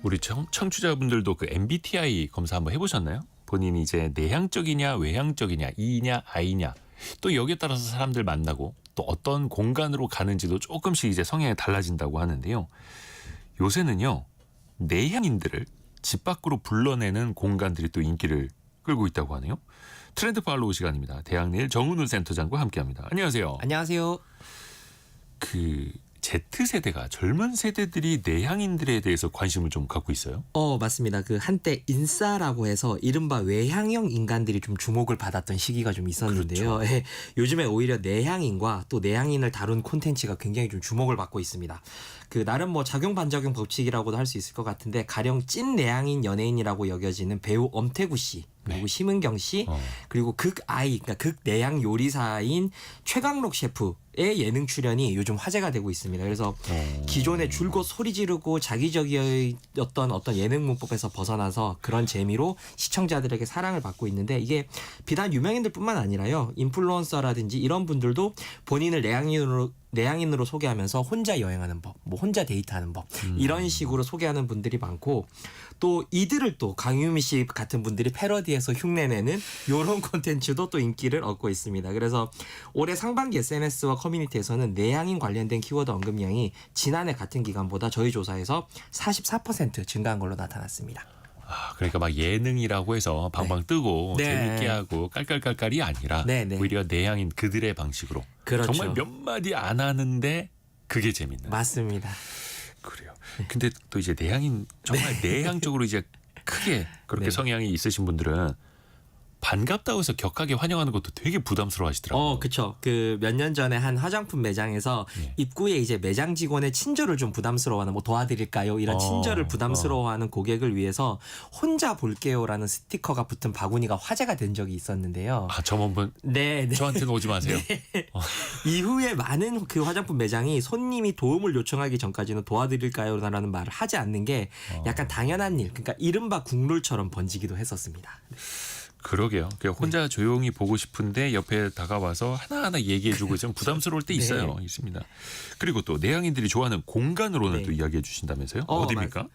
우리 청취자분들도 그 MBTI 검사 한번 해보셨나요? 본인이 이제 내향적이냐 외향적이냐 E냐 I냐 또 여기에 따라서 사람들 만나고 또 어떤 공간으로 가는지도 조금씩 이제 성향이 달라진다고 하는데요. 요새는요 내향인들을 집 밖으로 불러내는 공간들이 또 인기를 끌고 있다고 하네요. 트렌드 팔로우 시간입니다. 대학내일 정은우 센터장과 함께합니다. 안녕하세요. 안녕하세요. 그 Z세대가 젊은 세대들이 내향인들에 대해서 관심을 좀 갖고 있어요. 맞습니다. 그 한때 인싸라고 해서 이른바 외향형 인간들이 좀 주목을 받았던 시기가 좀 있었는데요. 그렇죠. 예, 요즘에 오히려 내향인과 또 내향인을 다룬 콘텐츠가 굉장히 좀 주목을 받고 있습니다. 그 나름 뭐 작용 반작용 법칙이라고도 할 수 있을 것 같은데 가령 찐 내향인 연예인이라고 여겨지는 배우 엄태구 씨 그리고 네. 심은경 씨 그리고 그러니까 극내향 요리사인 최강록 셰프의 예능 출연이 요즘 화제가 되고 있습니다. 그래서 기존에 줄곧 소리 지르고 자기적이었던 어떤 예능 문법에서 벗어나서 그런 재미로 시청자들에게 사랑을 받고 있는데 이게 비단 유명인들뿐만 아니라요. 인플루언서라든지 이런 분들도 본인을 내향인으로 소개하면서 혼자 여행하는 법, 뭐 혼자 데이트하는 법 이런 식으로 소개하는 분들이 많고 또 이들을 또 강유미 씨 같은 분들이 패러디해서 흉내내는 이런 콘텐츠도 또 인기를 얻고 있습니다. 그래서 올해 상반기 SNS와 커뮤니티에서는 내향인 관련된 키워드 언급량이 지난해 같은 기간보다 저희 조사에서 44% 증가한 걸로 나타났습니다. 아, 그러니까 막 예능이라고 해서 방방 뜨고 네. 재밌게 하고 깔깔깔깔이 아니라 네. 오히려 내향인 그들의 방식으로 그렇죠. 정말 몇 마디 안 하는데 그게 재밌는. 맞습니다. 그래요. 근데 또 이제 내향인 정말 내향적으로 이제 크게 그렇게 네. 성향이 있으신 분들은 반갑다고 해서 격하게 환영하는 것도 되게 부담스러워 하시더라고요. 그쵸. 그 몇 년 전에 한 화장품 매장에서 네. 입구에 이제 매장 직원의 친절을 좀 부담스러워하는 뭐 도와드릴까요? 이런 친절을 부담스러워하는 고객을 위해서 혼자 볼게요라는 스티커가 붙은 바구니가 화제가 된 적이 있었는데요. 아, 점원분 네. 저한테는 오지 마세요. 이후에 많은 그 화장품 매장이 손님이 도움을 요청하기 전까지는 도와드릴까요라는 말을 하지 않는 게 약간 당연한 일, 그러니까 이른바 국룰처럼 번지기도 했었습니다. 그러게요. 그냥 혼자 조용히 보고 싶은데 옆에 다가와서 하나하나 얘기해주고 좀 부담스러울 때 있어요. 있습니다. 그리고 또 내향인들이 좋아하는 공간으로는 네. 또 이야기해 주신다면서요? 어디입니까?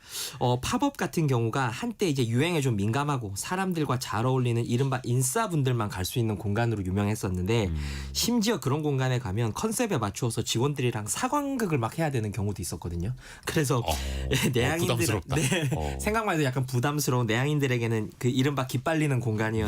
팝업 같은 경우가 한때 이제 유행에 좀 민감하고 사람들과 잘 어울리는 이른바 인싸분들만 갈 수 있는 공간으로 유명했었는데 심지어 그런 공간에 가면 컨셉에 맞추어서 직원들이랑 사관극을 막 해야 되는 경우도 있었거든요. 그래서 내향인들 부담스럽다. 생각만 해도 약간 부담스러운 내향인들에게는 그 이른바 기빨리는 공간이었는데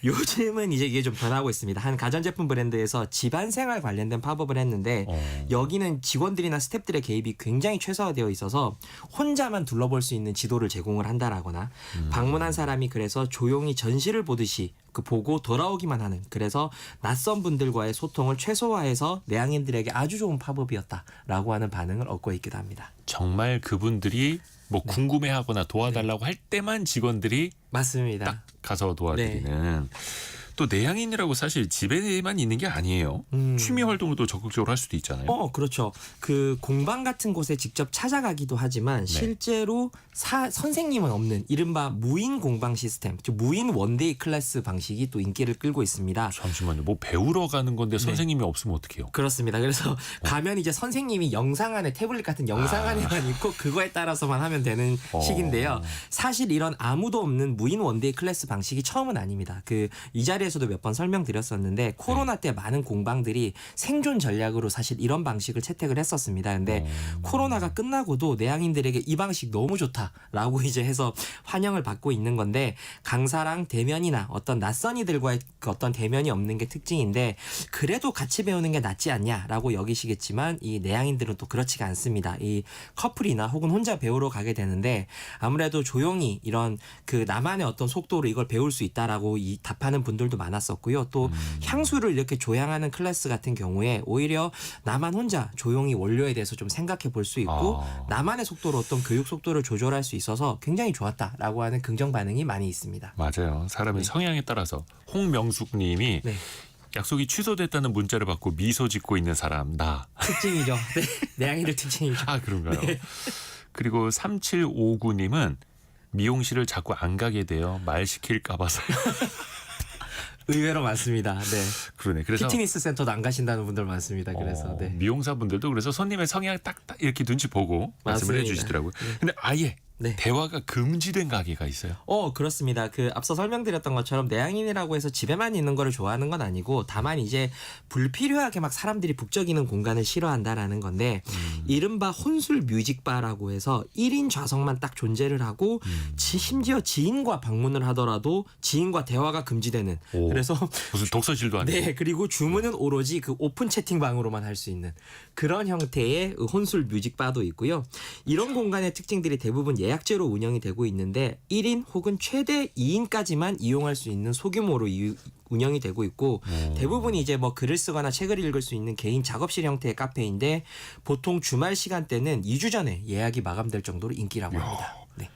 요즘은 이제 이게 좀 변하고 있습니다. 한 가전제품 브랜드에서 집안생활 관련된 팝업을 했는데 여기는 직원들이나 스태프들의 개입이 굉장히 최소화되어 있어서 혼자만 둘러볼 수 있는 지도를 제공을 한다라거나 방문한 사람이 그래서 조용히 전시를 보듯이 그 보고 돌아오기만 하는 그래서 낯선 분들과의 소통을 최소화해서 내향인들에게 아주 좋은 팝업이었다라고 하는 반응을 얻고 있기도 합니다. 정말 그분들이 뭐 궁금해하거나 도와달라고 할 때만 직원들이 맞습니다. 딱 가서 도와드리는. 또 내향인이라고 사실 집에만 있는 게 아니에요. 취미 활동도 적극적으로 할 수도 있잖아요. 그렇죠. 그 공방 같은 곳에 직접 찾아가기도 하지만 실제로 선생님은 없는 이른바 무인 공방 시스템, 즉 무인 원데이 클래스 방식이 또 인기를 끌고 있습니다. 잠시만요. 뭐 배우러 가는 건데 선생님이 없으면 어떡해요? 그렇습니다. 그래서 가면 이제 선생님이 영상 안에 태블릿 같은 영상 안에만 있고 그거에 따라서만 하면 되는 식인데요. 사실 이런 아무도 없는 무인 원데이 클래스 방식이 처음은 아닙니다. 그 이 자리에서도 몇 번 설명드렸었는데 코로나 때 많은 공방들이 생존 전략으로 사실 이런 방식을 채택을 했었습니다. 근데 코로나가 끝나고도 내향인들에게 이 방식 너무 좋다라고 이제 해서 환영을 받고 있는 건데 강사랑 대면이나 어떤 낯선 이들과의 어떤 대면이 없는 게 특징인데 그래도 같이 배우는 게 낫지 않냐라고 여기시겠지만 이 내향인들은 또 그렇지가 않습니다. 이 커플이나 혹은 혼자 배우러 가게 되는데 아무래도 조용히 이런 그 나만의 어떤 속도로 이걸 배울 수 있다라고 답하는 분들도 많았었고요. 또 향수를 이렇게 조향하는 클래스 같은 경우에 오히려 나만 혼자 조용히 원료에 대해서 좀 생각해 볼 수 있고 나만의 속도로 어떤 교육 속도를 조절할 수 있어서 굉장히 좋았다라고 하는 긍정 반응이 많이 있습니다. 맞아요. 사람의 성향에 따라서 홍명숙 님이 약속이 취소됐다는 문자를 받고 미소 짓고 있는 사람 나. 특징이죠. 네. 내향인들 특징이죠. 아, 그런가요? 그리고 3759님은 미용실을 자꾸 안 가게 돼요. 말 시킬까 봐서요. 의외로 많습니다. 네. 그러네. 그래서 피트니스 센터도 안 가신다는 분들 많습니다. 그래서 네. 미용사분들도 그래서 손님의 성향 딱 이렇게 눈치 보고 말씀을 맞습니다. 해주시더라고요. 근데 아예 네. 대화가 금지된 가게가 있어요. 그렇습니다. 그 앞서 설명드렸던 것처럼 내향인이라고 해서 집에만 있는 거를 좋아하는 건 아니고 다만 이제 불필요하게 막 사람들이 북적이는 공간을 싫어한다라는 건데 이른바 혼술 뮤직바라고 해서 1인 좌석만 딱 존재를 하고 심지어 지인과 방문을 하더라도 지인과 대화가 금지되는 오. 그래서 무슨 독서실도 아니고. 네, 그리고 주문은 오로지 그 오픈 채팅방으로만 할 수 있는 그런 형태의 혼술 뮤직바도 있고요. 이런 공간의 특징들이 대부분 예약제로 운영이 되고 있는데 1인 혹은 최대 2인까지만 이용할 수 있는 소규모로 운영이 되고 있고 대부분이 이제 뭐 글을 쓰거나 책을 읽을 수 있는 개인 작업실 형태의 카페인데 보통 주말 시간대는 2주 전에 예약이 마감될 정도로 인기라고 합니다. 네.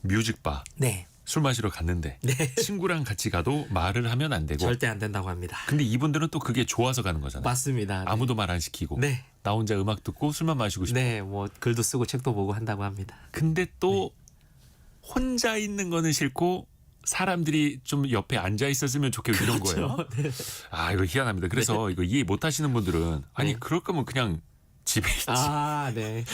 뮤직바. 네. 술 마시러 갔는데 친구랑 같이 가도 말을 하면 안 되고. 절대 안 된다고 합니다. 근데 이분들은 또 그게 좋아서 가는 거잖아요. 맞습니다. 네. 아무도 말 안 시키고 네. 나 혼자 음악 듣고 술만 마시고 싶어. 네, 뭐 글도 쓰고 책도 보고 한다고 합니다. 근데 또 혼자 있는 거는 싫고 사람들이 좀 옆에 앉아 있었으면 좋겠고 이런 거예요. 네. 아 이거 희한합니다. 그래서 이거 이해 못 하시는 분들은 아니 네. 그럴 거면 그냥 집에 있지. 네.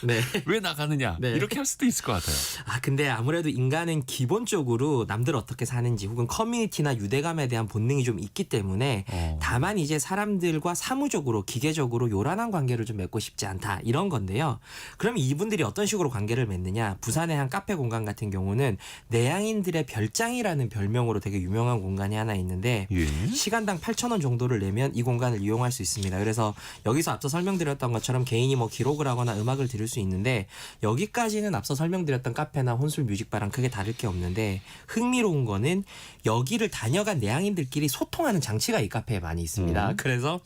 네. 왜 나가느냐 네. 이렇게 할 수도 있을 것 같아요. 근데 아무래도 인간은 기본적으로 남들 어떻게 사는지 혹은 커뮤니티나 유대감에 대한 본능이 좀 있기 때문에 다만 이제 사람들과 사무적으로 기계적으로 요란한 관계를 좀 맺고 싶지 않다 이런 건데요. 그럼 이분들이 어떤 식으로 관계를 맺느냐? 부산의 한 카페 공간 같은 경우는 내향인들의 별장이라는 별명으로 되게 유명한 공간이 하나 있는데 예. 시간당 8,000원 정도를 내면 이 공간을 이용할 수 있습니다. 그래서 여기서 앞서 설명드렸던 것처럼 개인이 뭐 기록을 하거나 음악을 들을 수 있는데 여기까지는 앞서 설명드렸던 카페나 혼술 뮤직바랑 크게 다를 게 없는데 흥미로운 거는 여기를 다녀간 내향인들끼리 소통하는 장치가 이 카페에 많이 있습니다. 그래서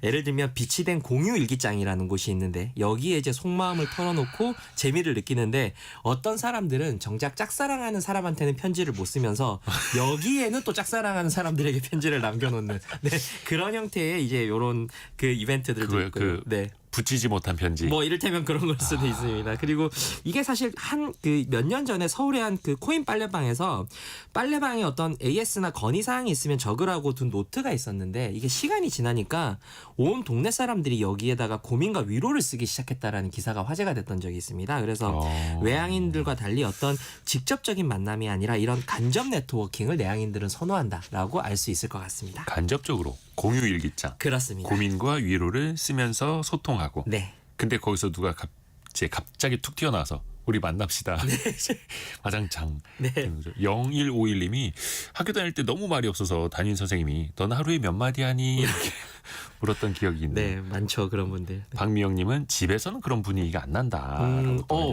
예를 들면 빛이 된 공유 일기장이라는 곳이 있는데 여기에 이제 속마음을 털어놓고 재미를 느끼는데 어떤 사람들은 정작 짝사랑하는 사람한테는 편지를 못 쓰면서 여기에는 또 짝사랑하는 사람들에게 편지를 남겨놓는 그런 형태의 이제 요런 그 이벤트들도 그거요, 있고요. 붙이지 못한 편지. 뭐 이를테면 그런 걸 수도 있습니다. 그리고 이게 사실 몇 년 전에 서울의 한 그 코인 빨래방에서 빨래방에 어떤 AS나 건의사항이 있으면 적으라고 둔 노트가 있었는데 이게 시간이 지나니까 온 동네 사람들이 여기에다가 고민과 위로를 쓰기 시작했다라는 기사가 화제가 됐던 적이 있습니다. 그래서 외향인들과 달리 어떤 직접적인 만남이 아니라 이런 간접 네트워킹을 내향인들은 선호한다라고 알 수 있을 것 같습니다. 간접적으로 공유 일기장. 그렇습니다. 고민과 위로를 쓰면서 소통하고. 네. 근데 거기서 누가 갑자기 툭 튀어나와서 우리 만납시다. 와장창. 네. 0151님이 학교 다닐 때 너무 말이 없어서 담임 선생님이 넌 하루에 몇 마디 하니 이렇게 물었던 기억이 있네요. 네, 많죠 그런 분들. 박미영님은 집에서는 그런 분위기가 안 난다.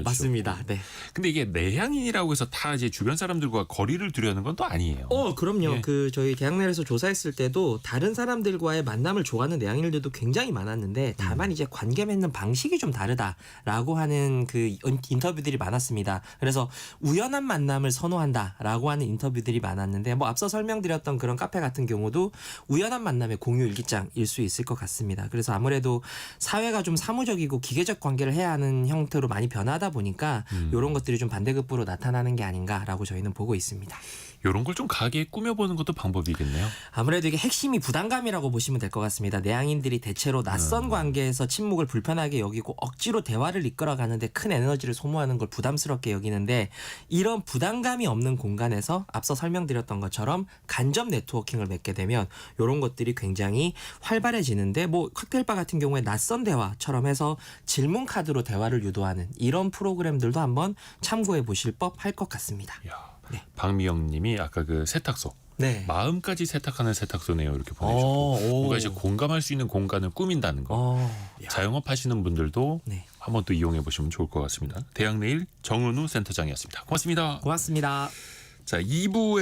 맞습니다. 네. 근데 이게 내향인이라고 해서 다 이제 주변 사람들과 거리를 두려는 건 또 아니에요. 그럼요. 예. 그 저희 대학내에서 조사했을 때도 다른 사람들과의 만남을 좋아하는 내향인들도 굉장히 많았는데 다만 이제 관계 맺는 방식이 좀 다르다라고 하는 그 인터뷰들이 많았습니다. 그래서 우연한 만남을 선호한다라고 하는 인터뷰들이 많았는데 뭐 앞서 설명드렸던 그런 카페 같은 경우도 우연한 만남의 공유 일기장일 수 있을 것 같습니다. 그래서 아무래도 사회가 좀 사무적이고 기계적 관계를 해야 하는 형태로 많이 변하다 보니까 이런 것들이 좀 반대급부로 나타나는 게 아닌가라고 저희는 보고 있습니다. 이런 걸 좀 가게에 꾸며보는 것도 방법이겠네요. 아무래도 이게 핵심이 부담감이라고 보시면 될 것 같습니다. 내향인들이 대체로 낯선 관계에서 침묵을 불편하게 여기고 억지로 대화를 이끌어가는데 큰 에너지를 소모하는 걸 부담스럽게 여기는데 이런 부담감이 없는 공간에서 앞서 설명드렸던 것처럼 간접 네트워킹을 맺게 되면 이런 것들이 굉장히 활발해지는데 뭐 칵테일바 같은 경우에 낯선 대화처럼 해서 질문 카드로 대화를 유도하는 이런 프로그램들도 한번 참고해 보실 법 할 것 같습니다. 이야, 네. 박미영님이 아까 그 세탁소. 네. 마음까지 세탁하는 세탁소네요. 이렇게 보내주셨고 뭔가 이제 공감할 수 있는 공간을 꾸민다는 거. 자영업 하시는 분들도 네. 한번 또 이용해 보시면 좋을 것 같습니다. 대학내일 정은우 센터장이었습니다. 고맙습니다. 고맙습니다. 자, 2부에서